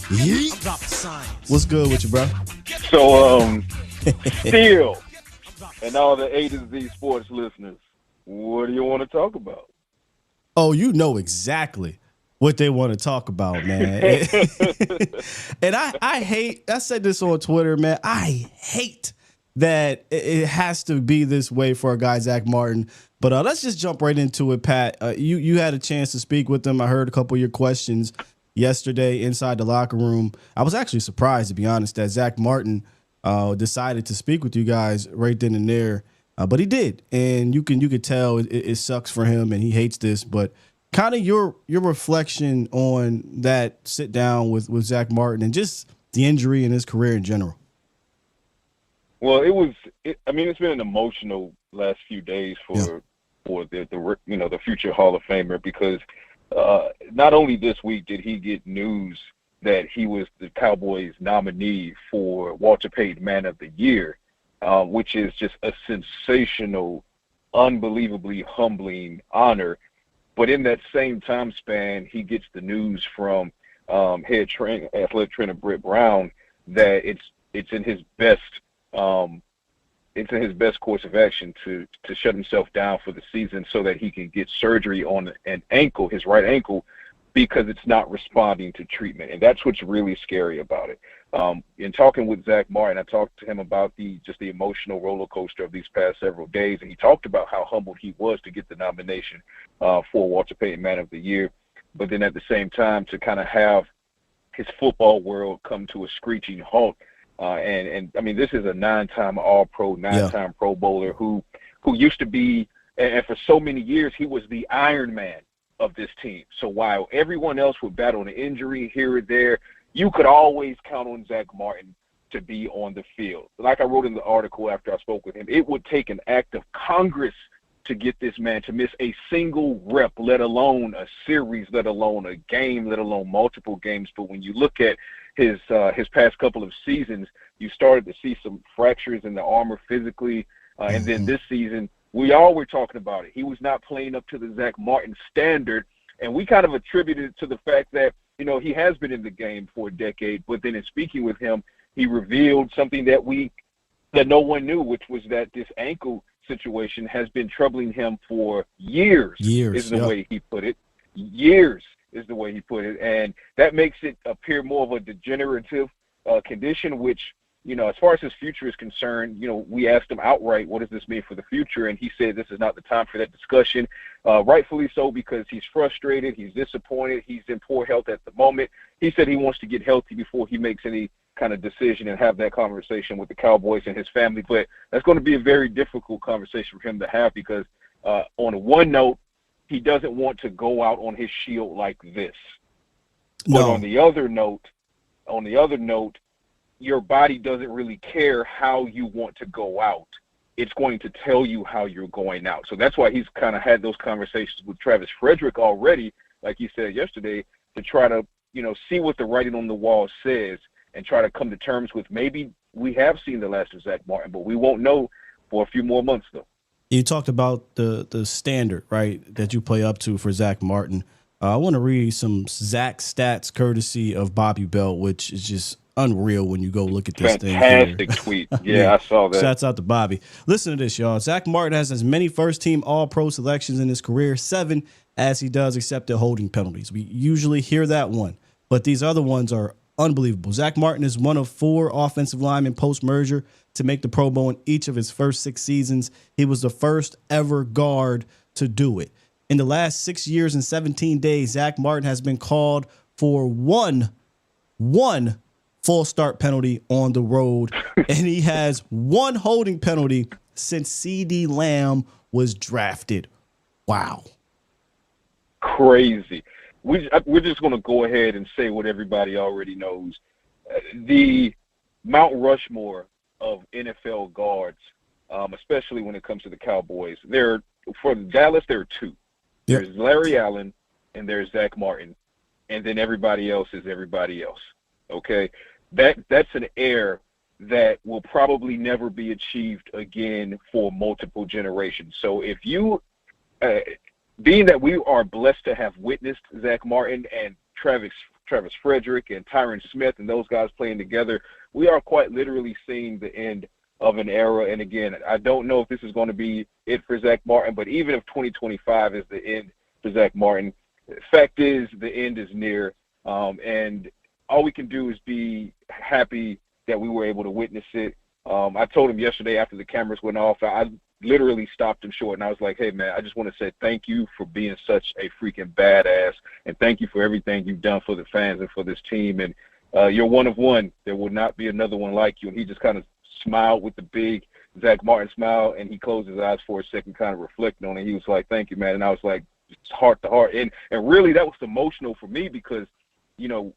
Yeet. What's good with you, bro? So, Steele and all the A to Z sports listeners, what do you want to talk about? Oh, you know exactly what they want to talk about, man. And I said this on Twitter, man. I hate that it has to be this way for a guy, Zack Martin. But let's just jump right into it, Pat. You had a chance to speak with them. I heard a couple of your questions yesterday inside the locker room. I was actually surprised, to be honest, that Zack Martin decided to speak with you guys right then and there. But he did, and you could tell it sucks for him, and he hates this. But kind of your reflection on that sit down with Zack Martin and just the injury and his career in general. Well, it's been an emotional last few days for the future Hall of Famer, because not only this week did he get news that he was the Cowboys nominee for Walter Payton Man of the Year, which is just a sensational, unbelievably humbling honor. But in that same time span, he gets the news from athletic trainer Britt Brown that it's in his best course of action to shut himself down for the season so that he can get surgery on his right ankle, because it's not responding to treatment. And that's what's really scary about it. In talking with Zack Martin, I talked to him about the emotional roller coaster of these past several days, and he talked about how humbled he was to get the nomination for Walter Payton Man of the Year, but then at the same time to kind of have his football world come to a screeching halt. And I mean, this is a 9-time All-Pro, 9-time Pro Bowler who used to be, and for so many years, he was the Iron Man of this team. So while everyone else would battle an injury here or there, you could always count on Zack Martin to be on the field. Like I wrote in the article after I spoke with him, it would take an act of Congress to get this man to miss a single rep, let alone a series, let alone a game, let alone multiple games. But when you look at his past couple of seasons, you started to see some fractures in the armor physically. And then this season, we all were talking about it. He was not playing up to the Zack Martin standard. And we kind of attributed it to the fact that, he has been in the game for a decade. But then in speaking with him, he revealed something that no one knew, which was that this ankle situation has been troubling him for years is the way he put it. Years is the way he put it. And that makes it appear more of a degenerative condition, which, as far as his future is concerned, we asked him outright, what does this mean for the future? And he said this is not the time for that discussion, rightfully so, because he's frustrated, he's disappointed, he's in poor health at the moment. He said he wants to get healthy before he makes any kind of decision and have that conversation with the Cowboys and his family. But that's going to be a very difficult conversation for him to have, because on one note, he doesn't want to go out on his shield like this. No. But on the other note, your body doesn't really care how you want to go out. It's going to tell you how you're going out. So that's why he's kind of had those conversations with Travis Frederick already, like you said yesterday, to try to, see what the writing on the wall says and try to come to terms with, maybe we have seen the last of Zack Martin, but we won't know for a few more months, though. You talked about the standard, right, that you play up to for Zack Martin. I want to read some Zack stats courtesy of Bobby Belt, which is just unreal when you go look at this thing. Fantastic tweet. Yeah, I saw that. Shouts out to Bobby. Listen to this, y'all. Zack Martin has as many first-team All-Pro selections in his career, 7, as he does accepted holding penalties. We usually hear that one, but these other ones are unbelievable. Zack Martin is one of 4 offensive linemen post-merger to make the Pro Bowl in each of his first 6 seasons. He was the first ever guard to do it. In the last 6 years and 17 days, Zack Martin has been called for one false start penalty on the road, and he has 1 holding penalty since CD Lamb was drafted. Wow. Crazy. We're just going to go ahead and say what everybody already knows. The Mount Rushmore of NFL guards, especially when it comes to the Cowboys, for Dallas, there are 2. Yep. There's Larry Allen and there's Zack Martin, and then everybody else is everybody else. Okay? That's an air that will probably never be achieved again for multiple generations. So if you being that we are blessed to have witnessed Zack Martin and Travis Travis Frederick and Tyron Smith and those guys playing together, we are quite literally seeing the end of an era. And again, I don't know if this is going to be it for Zack Martin, but even if 2025 is the end for Zack Martin, the fact is the end is near. And all we can do is be happy that we were able to witness it. I told him yesterday after the cameras went off, I literally stopped him short, and I was like, hey, man, I just want to say thank you for being such a freaking badass, and thank you for everything you've done for the fans and for this team. And you're one of one. There will not be another one like you. And he just kind of smiled with the big Zack Martin smile, and he closed his eyes for a second, kind of reflecting on it. He was like, thank you, man. And I was like, just heart to heart. And really that was emotional for me because, you know,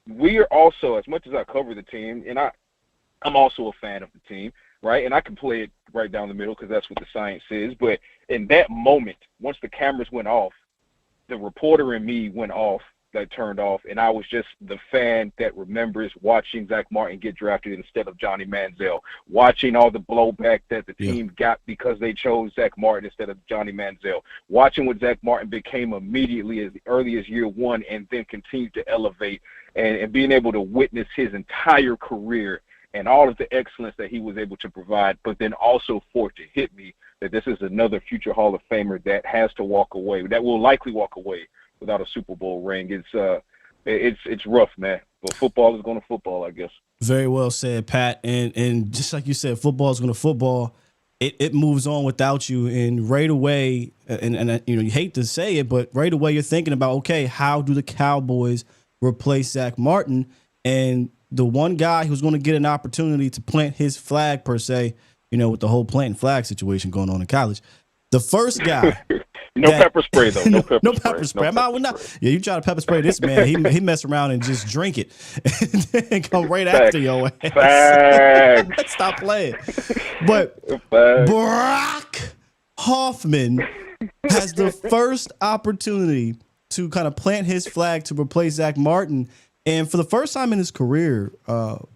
we are also, as much as I cover the team, and I'm also a fan of the team, right? And I can play it right down the middle because that's what the science is. But in that moment, once the cameras went off, the reporter in me went off, that turned off, and I was just the fan that remembers watching Zack Martin get drafted instead of Johnny Manziel, watching all the blowback that the team got because they chose Zack Martin instead of Johnny Manziel, watching what Zack Martin became immediately as early as year one and then continued to elevate, and being able to witness his entire career and all of the excellence that he was able to provide, but then also for it to hit me that this is another future Hall of Famer that has to walk away, that will likely walk away without a Super Bowl ring. It's rough, man. But football is going to football, I guess. Very well said, Pat. And just like you said, football is going to football. It moves on without you, and right away, and you know, you hate to say it, but right away you're thinking about, okay, how do the Cowboys replace Zack Martin? And the one guy who's going to get an opportunity to plant his flag, per se, you know, with the whole planting flag situation going on in college, the first guy. Pepper spray though. No pepper spray. I'm out with you try to pepper spray this man. He mess around and just drink it and come right after your ass. Stop playing. But Brock Hoffman has the first opportunity to kind of plant his flag to replace Zack Martin, and for the first time in his career,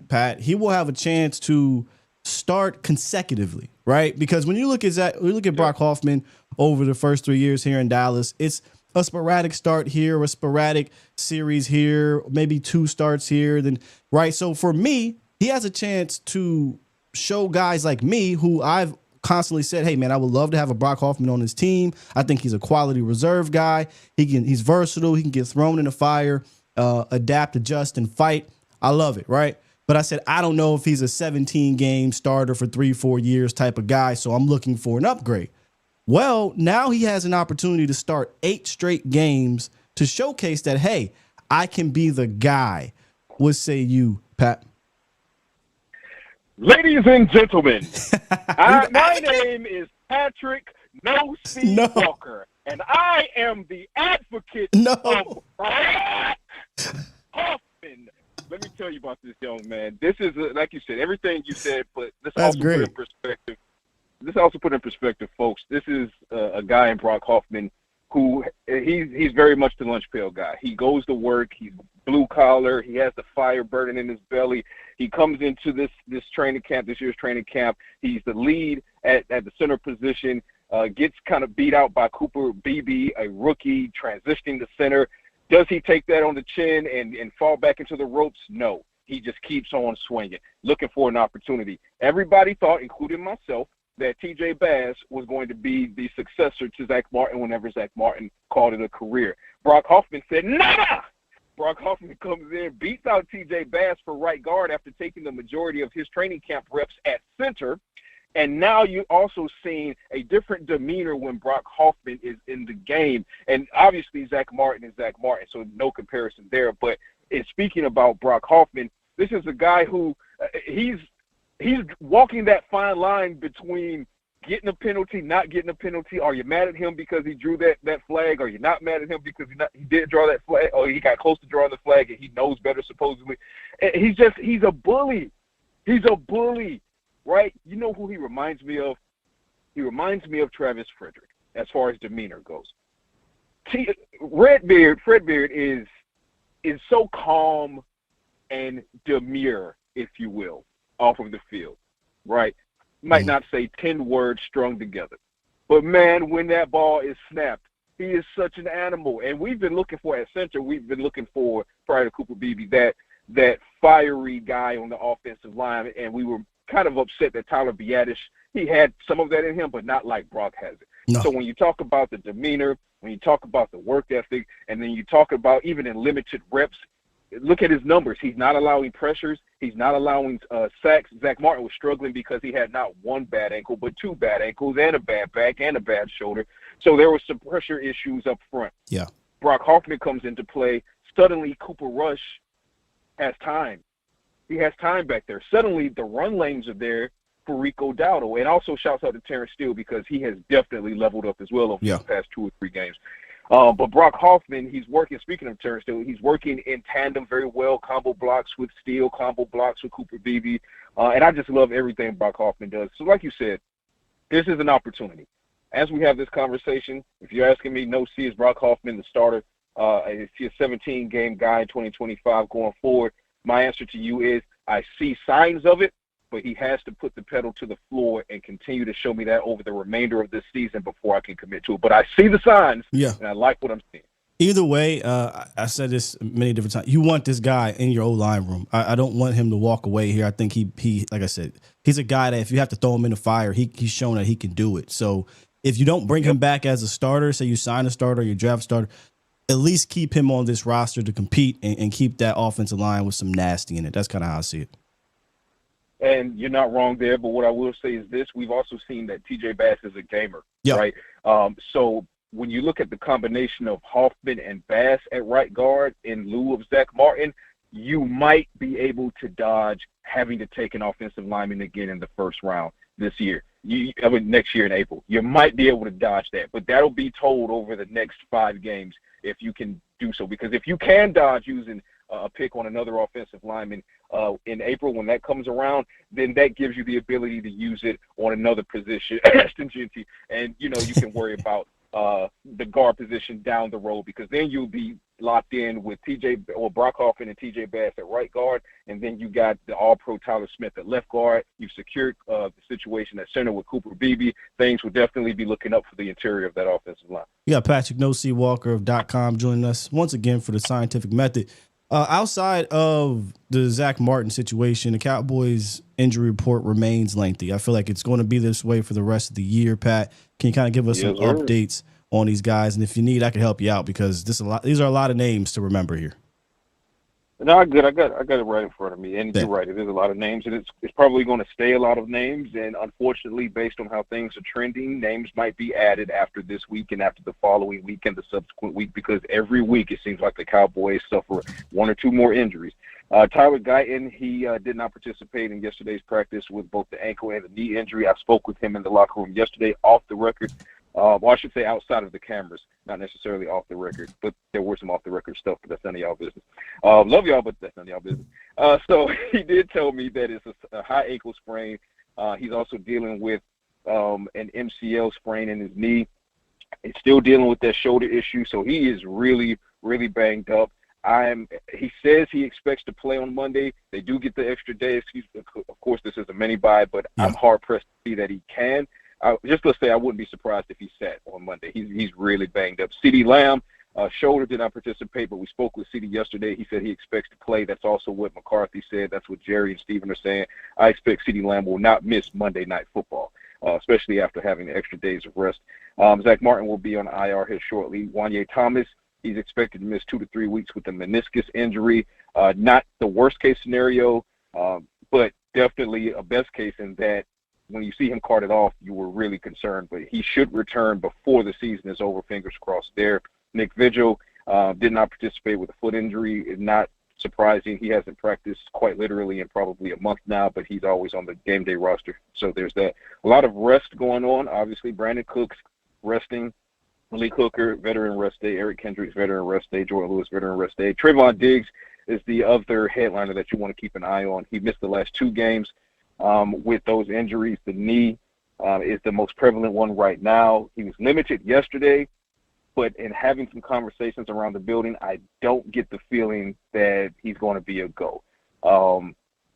Pat, he will have a chance to start consecutively, right? Because when you look at Brock Hoffman over the first 3 years here in Dallas, it's a sporadic start here, a sporadic series here, maybe 2 starts here, then right. So for me, he has a chance to show guys like me who I've constantly said, hey man, I would love to have a Brock Hoffman on his team. I think he's a quality reserve guy. He's versatile. He can get thrown in the fire, adapt, adjust, and fight. I love it, right? But I said, I don't know if he's a 17-game starter for 3-4 years type of guy, so I'm looking for an upgrade. Well, now he has an opportunity to start 8 straight games to showcase that, hey, I can be the guy. What say you, Pat? Ladies and gentlemen, my name is Patrick Walker, and I am the advocate of Brock Hoffman. Let me tell you about this young man. This is, like you said, everything you said, but let's also put in perspective. Let's also put in perspective, folks. This is a guy in Brock Hoffman who he's very much the lunch pail guy. He goes to work. He's blue collar. He has the fire burning in his belly. He comes into this training camp, this year's training camp. He's the lead at the center position. Gets kind of beat out by Cooper Beebe, a rookie transitioning to center. Does he take that on the chin and fall back into the ropes? No. He just keeps on swinging, looking for an opportunity. Everybody thought, including myself, that T.J. Bass was going to be the successor to Zack Martin whenever Zack Martin called it a career. Brock Hoffman said, nah! Brock Hoffman comes in, beats out T.J. Bass for right guard after taking the majority of his training camp reps at center. And now you're also seeing a different demeanor when Brock Hoffman is in the game. And obviously Zack Martin is Zack Martin, so no comparison there. But in speaking about Brock Hoffman, this is a guy who he's walking that fine line between getting a penalty, not getting a penalty. Are you mad at him because he drew that flag? Are you not mad at him because he did draw that flag? Or he got close to drawing the flag and he knows better supposedly? He's a bully. He's a bully. Right? You know who he reminds me of? He reminds me of Travis Frederick as far as demeanor goes. Fredbeard is so calm and demure, if you will, off of the field, right? Might not say 10 words strung together. But, man, when that ball is snapped, He is such an animal. And we've been looking for at center, we've been looking for, prior to Cooper Beebe, that fiery guy on the offensive line. And we were kind of upset that Tyler Biadasz, he had some of that in him, but not like Brock has it. No. So when you talk about the demeanor, when you talk about the work ethic, and then you talk about even in limited reps, look at his numbers. He's not allowing pressures. He's not allowing sacks. Zack Martin was struggling because he had not one bad ankle, but two bad ankles and a bad back and a bad shoulder. So there were some pressure issues up front. Yeah. Brock Hoffman comes into play. Suddenly, Cooper Rush has time. He has time back there. Suddenly, the run lanes are there for Rico Dowdle. And also shouts out to Terrence Steele because he has definitely leveled up as well over the past 2 or 3 games. But Brock Hoffman, he's working, speaking of Terrence Steele, he's working in tandem very well, combo blocks with Steele, combo blocks with Cooper Beebe. And I just love everything Brock Hoffman does. So like you said, this is an opportunity. As we have this conversation, if you're asking me, no C, is Brock Hoffman the starter? Is he a 17-game guy in 2025 going forward? My answer to you is I see signs of it, but he has to put the pedal to the floor and continue to show me that over the remainder of this season before I can commit to it. But I see the signs, and I like what I'm seeing. Either way, I said this many different times. You want this guy in your O-line room. I don't want him to walk away here. I think he like I said, he's a guy that if you have to throw him in the fire, he's shown that he can do it. So if you don't bring him back as a starter, say you sign a starter, you draft a starter, at least keep him on this roster to compete and keep that offensive line with some nasty in it. That's kind of how I see it. And you're not wrong there, but what I will say is this. We've also seen that T.J. Bass is a gamer, right? So when you look at the combination of Hoffman and Bass at right guard in lieu of Zack Martin, you might be able to dodge having to take an offensive lineman again in the first round this year. Next year in April. You might be able to dodge that, but that'll be told over the next 5 games if you can do so. Because if you can dodge using a pick on another offensive lineman in April when that comes around, then that gives you the ability to use it on another position, and you can worry about the guard position down the road, because then you'll be locked in with Brock Hoffman and TJ Bass at right guard, and then you got the all-pro Tyler Smith at left guard. You've secured the situation at center with Cooper Beebe. Things will definitely be looking up for the interior of that offensive line. You got Patrick No C Walker of .com joining us once again for the scientific method. Outside of the Zack Martin situation, the Cowboys injury report remains lengthy. I feel like it's going to be this way for the rest of the year. Pat, can you kind of give us some updates on these guys? And if you need, I can help you out because these are a lot of names to remember here. No, I got it right in front of me. And you're right, it is a lot of names, and it's probably going to stay a lot of names. And unfortunately, based on how things are trending, names might be added after this week and after the following week and the subsequent week, because every week it seems like the Cowboys suffer 1 or 2 more injuries. Tyler Guyton, he did not participate in yesterday's practice with both the ankle and the knee injury. I spoke with him in the locker room yesterday off the record. Well, I should say outside of the cameras, not necessarily off the record, but there were some off-the-record stuff, but that's none of y'all business. Love y'all, but that's none of y'all business. So he did tell me that it's a high ankle sprain. He's also dealing with an MCL sprain in his knee. He's still dealing with that shoulder issue, so he is really, really banged up. He says he expects to play on Monday. They do get the extra day. Of course, this is a mini-bye, but I'm hard-pressed to see that he can. Let's say I wouldn't be surprised if he sat on Monday. He's really banged up. CeeDee Lamb, shoulder, did not participate, but we spoke with CeeDee yesterday. He said he expects to play. That's also what McCarthy said. That's what Jerry and Steven are saying. I expect CeeDee Lamb will not miss Monday Night Football, especially after having the extra days of rest. Zack Martin will be on IR here shortly. Wanye Thomas, he's expected to miss 2 to 3 weeks with a meniscus injury. Not the worst-case scenario, but definitely a best case in that when you see him carted off, you were really concerned, but he should return before the season is over. Fingers crossed there. Nick Vigil did not participate with a foot injury. It's not surprising. He hasn't practiced quite literally in probably a month now, but he's always on the game day roster. So there's that. A lot of rest going on. Obviously, Brandon Cooks resting. Malik Hooker, veteran rest day. Eric Kendricks, veteran rest day. Jordan Lewis, veteran rest day. Trayvon Diggs is the other headliner that you want to keep an eye on. He missed the last 2 games. With those injuries, the knee is the most prevalent one right now. He was limited yesterday, but in having some conversations around the building, I don't get the feeling that he's going to be a go.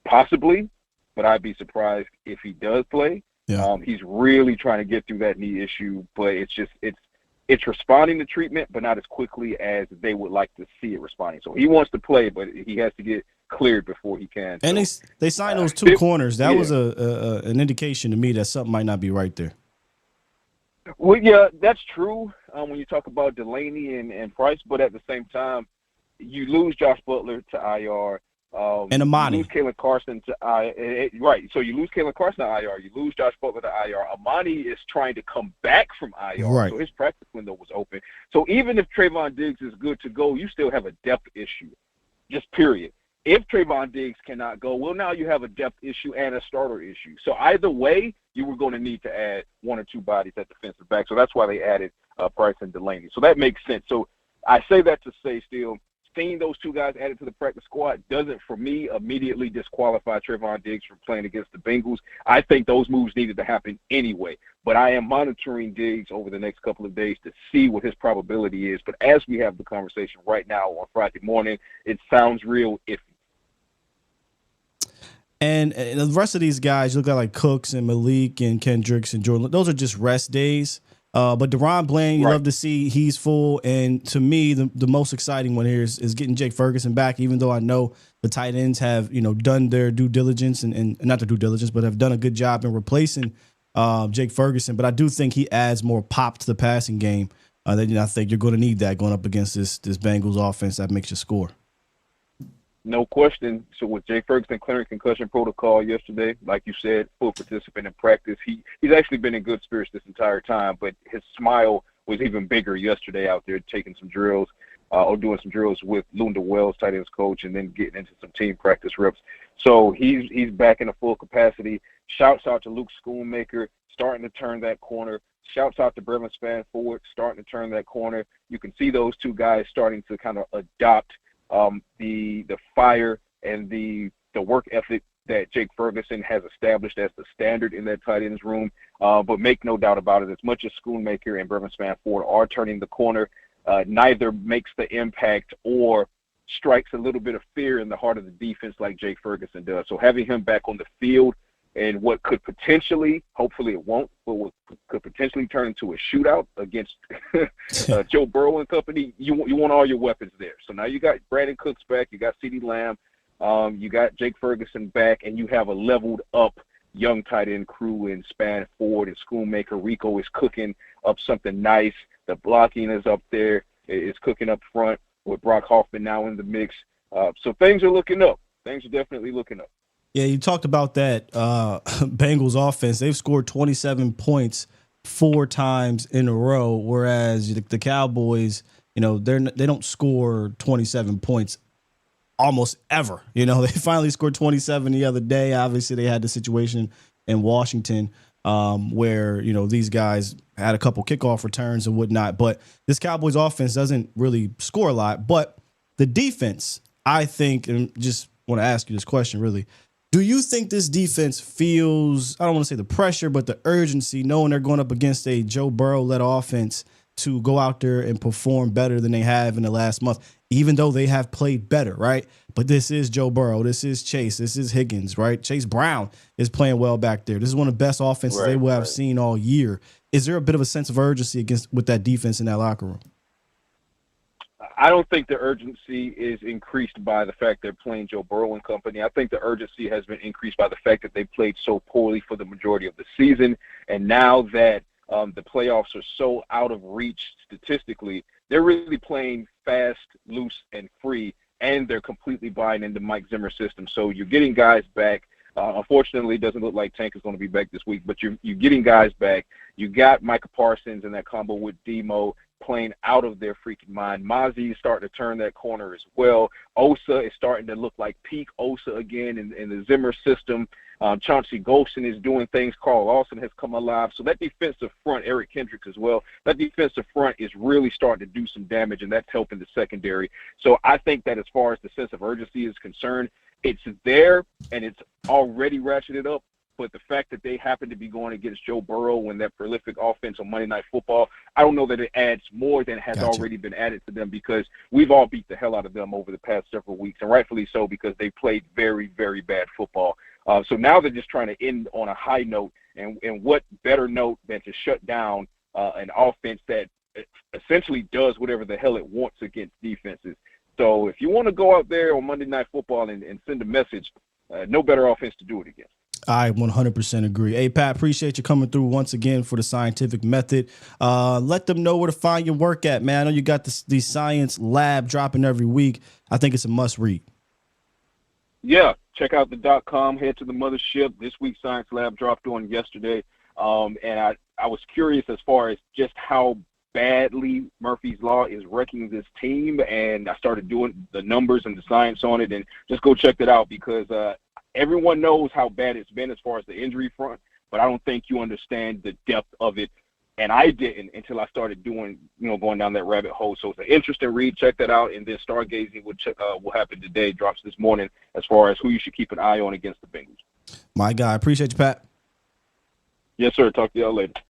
Possibly, but I'd be surprised if he does play. He's really trying to get through that knee issue, but it's it's responding to treatment, but not as quickly as they would like to see it responding. So he wants to play, but he has to get cleared before he can. And so, they signed those two corners. That was yeah. an indication to me that something might not be right there. Well, yeah, that's true when you talk about Delaney and Price, but at the same time, you lose Josh Butler to IR. And Amani. You lose Kalen Carson to IR. Right. So you lose Kalen Carson to IR. You lose Josh Butler to IR. Amani is trying to come back from IR. Right. So his practice window was open. So even if Trayvon Diggs is good to go, you still have a depth issue. Just period. If Trayvon Diggs cannot go, well, now you have a depth issue and a starter issue. So either way, you were going to need to add one or two bodies at defensive back. So that's why they added Price and Delaney. So that makes sense. So I say that to say still, seeing those two guys added to the practice squad doesn't, for me, immediately disqualify Trayvon Diggs from playing against the Bengals. I think those moves needed to happen anyway. But I am monitoring Diggs over the next couple of days to see what his probability is. But as we have the conversation right now on Friday morning, it sounds real iffy. And the rest of these guys, you look at like Cooks and Malik and Kendricks and Jordan. Those are just rest days. But Deron Bland, you love to see he's full. And to me, the most exciting one here is getting Jake Ferguson back, even though I know the tight ends have, done their due diligence and not their due diligence, but have done a good job in replacing Jake Ferguson. But I do think he adds more pop to the passing game. I think you're going to need that going up against this Bengals offense that makes you score. No question. So with Jake Ferguson clearing concussion protocol yesterday, like you said, full participant in practice. He's actually been in good spirits this entire time, but his smile was even bigger yesterday out there taking some drills or doing some drills with Lunda Wells, tight ends coach, and then getting into some team practice reps. So he's back in a full capacity. Shouts out to Luke Schoonmaker, starting to turn that corner. Shouts out to Brevin Spann-Ford, starting to turn that corner. You can see those two guys starting to kind of adopt the fire and the work ethic that Jake Ferguson has established as the standard in that tight ends room. But make no doubt about it, as much as Schoonmaker and Brevin Spann-Ford are turning the corner, neither makes the impact or strikes a little bit of fear in the heart of the defense like Jake Ferguson does. So having him back on the field and what could potentially, hopefully it won't, but what could potentially turn into a shootout against Joe Burrow and company, you want all your weapons there. So now you got Brandon Cooks back, you got CeeDee Lamb, you got Jake Ferguson back, and you have a leveled up young tight end crew in Spann-Ford and Schoonmaker. Rico is cooking up something nice. The blocking is up there. It's cooking up front with Brock Hoffman now in the mix. So things are looking up. Things are definitely looking up. Yeah, you talked about that Bengals offense. They've scored 27 points 4 times in a row, whereas the Cowboys, they don't score 27 points almost ever. They finally scored 27 the other day. Obviously, they had the situation in Washington where, these guys had a couple kickoff returns and whatnot. But this Cowboys offense doesn't really score a lot. But the defense, I think, and just want to ask you this question really, do you think this defense feels, I don't want to say the pressure, but the urgency, knowing they're going up against a Joe Burrow-led offense to go out there and perform better than they have in the last month, even though they have played better, right? But this is Joe Burrow. This is Chase. This is Higgins, right? Chase Brown is playing well back there. This is one of the best offenses they will have seen all year. Is there a bit of a sense of urgency with that defense in that locker room? I don't think the urgency is increased by the fact they're playing Joe Burrow and company. I think the urgency has been increased by the fact that they played so poorly for the majority of the season. And now that the playoffs are so out of reach statistically, they're really playing fast, loose, and free, and they're completely buying into Mike Zimmer's system. So you're getting guys back. Unfortunately, it doesn't look like Tank is going to be back this week, but you're getting guys back. You got Micah Parsons in that combo with Demo playing out of their freaking mind. Mozzie is starting to turn that corner as well. Osa is starting to look like peak Osa again in the Zimmer system. Chauncey Golston is doing things. Carl Lawson has come alive. So that defensive front, Eric Kendricks as well, that defensive front is really starting to do some damage, and that's helping the secondary. So I think that as far as the sense of urgency is concerned, it's there and it's already ratcheted up. But the fact that they happen to be going against Joe Burrow and that prolific offense on Monday Night Football, I don't know that it adds more than has already been added to them, because we've all beat the hell out of them over the past several weeks, and rightfully so, because they played very, very bad football. So now they're just trying to end on a high note, and what better note than to shut down an offense that essentially does whatever the hell it wants against defenses. So if you want to go out there on Monday Night Football and send a message, no better offense to do it against. I 100% agree. Hey, Pat, appreciate you coming through once again for the scientific method. Let them know where to find your work at, man. I know you got the science lab dropping every week. I think it's a must read. Yeah, check out the .com, head to the mothership. This week's Science Lab dropped on yesterday. And I was curious as far as just how badly Murphy's Law is wrecking this team. And I started doing the numbers and the science on it. And just go check that out because everyone knows how bad it's been as far as the injury front. But I don't think you understand the depth of it. And I didn't until I started going down that rabbit hole. So it's an interesting read. Check that out. And then stargazing will happen today, drops this morning, as far as who you should keep an eye on against the Bengals. My guy. Appreciate you, Pat. Yes, sir. Talk to y'all later.